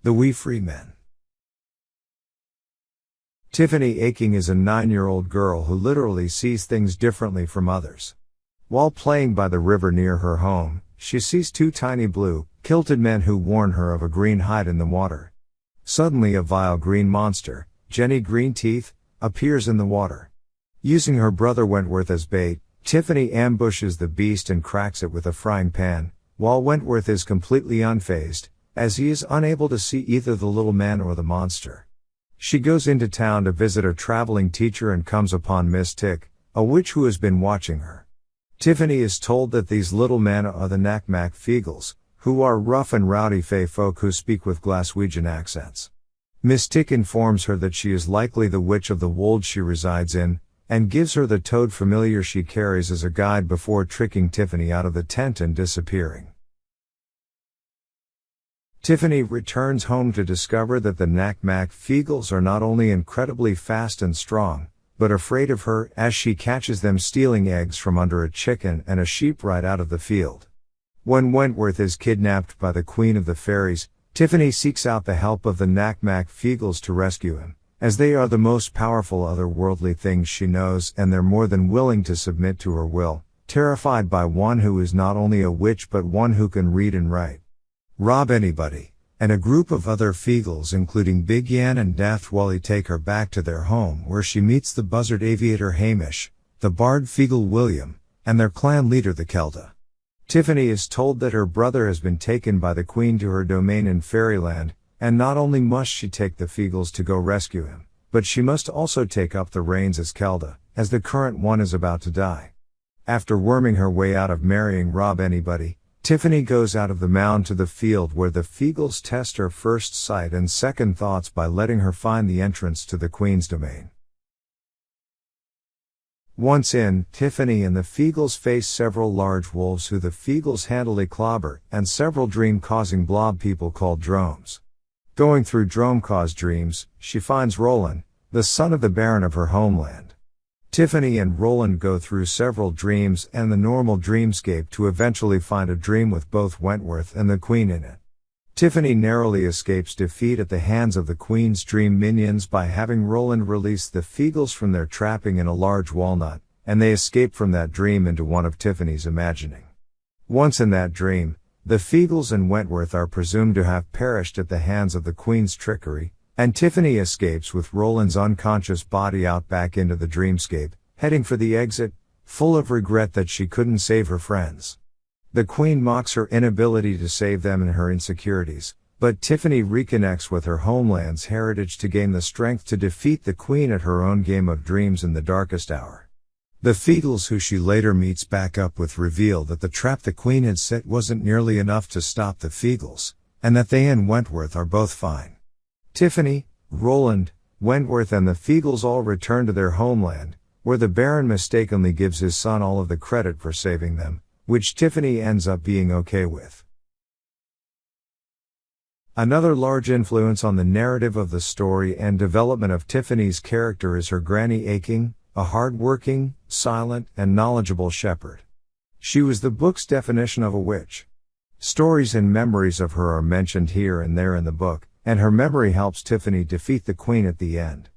The Wee Free Men. Tiffany Aching is a 9-year-old girl who literally sees things differently from others. While playing by the river near her home, she sees two tiny blue, kilted men who warn her of a green hide in the water. Suddenly a vile green monster, Jenny Greenteeth, appears in the water. Using her brother Wentworth as bait, Tiffany ambushes the beast and cracks it with a frying pan, while Wentworth is completely unfazed, as he is unable to see either the little man or the monster. She goes into town to visit a traveling teacher and comes upon Miss Tick, a witch who has been watching her. Tiffany is told that these little men are the Knack-Mack Feagles, who are rough and rowdy fey folk who speak with Glaswegian accents. Miss Tick informs her that she is likely the witch of the wold she resides in, and gives her the toad familiar she carries as a guide before tricking Tiffany out of the tent and disappearing. Tiffany returns home to discover that the Knack-Mack Feagles are not only incredibly fast and strong, but afraid of her as she catches them stealing eggs from under a chicken and a sheep right out of the field. When Wentworth is kidnapped by the Queen of the Fairies, Tiffany seeks out the help of the Knack-Mack Feagles to rescue him, as they are the most powerful otherworldly things she knows and they're more than willing to submit to her will, terrified by one who is not only a witch but one who can read and write. Rob Anybody, and a group of other Feagles including Big Yan and Daft Wally take her back to their home where she meets the buzzard aviator Hamish, the bard Feagle William, and their clan leader the Kelda. Tiffany is told that her brother has been taken by the Queen to her domain in Fairyland, and not only must she take the Feagles to go rescue him, but she must also take up the reins as Kelda, as the current one is about to die. After worming her way out of marrying Rob Anybody, Tiffany goes out of the mound to the field where the Feagles test her first sight and second thoughts by letting her find the entrance to the Queen's domain. Once in, Tiffany and the Feagles face several large wolves who the Feagles handily clobber, and several dream-causing blob people called dromes. Going through drome-caused dreams, she finds Roland, the son of the Baron of her homeland. Tiffany and Roland go through several dreams and the normal dreamscape to eventually find a dream with both Wentworth and the Queen in it. Tiffany narrowly escapes defeat at the hands of the Queen's dream minions by having Roland release the Feagles from their trapping in a large walnut, and they escape from that dream into one of Tiffany's imagining. Once in that dream, the Feagles and Wentworth are presumed to have perished at the hands of the Queen's trickery, and Tiffany escapes with Roland's unconscious body out back into the dreamscape, heading for the exit, full of regret that she couldn't save her friends. The Queen mocks her inability to save them and her insecurities, but Tiffany reconnects with her homeland's heritage to gain the strength to defeat the Queen at her own game of dreams in the darkest hour. The Feagles who she later meets back up with reveal that the trap the Queen had set wasn't nearly enough to stop the Feagles, and that they and Wentworth are both fine. Tiffany, Roland, Wentworth and the Feagles all return to their homeland, where the Baron mistakenly gives his son all of the credit for saving them, which Tiffany ends up being okay with. Another large influence on the narrative of the story and development of Tiffany's character is her Granny Aching, a hard-working, silent, and knowledgeable shepherd. She was the book's definition of a witch. Stories and memories of her are mentioned here and there in the book, and her memory helps Tiffany defeat the Queen at the end.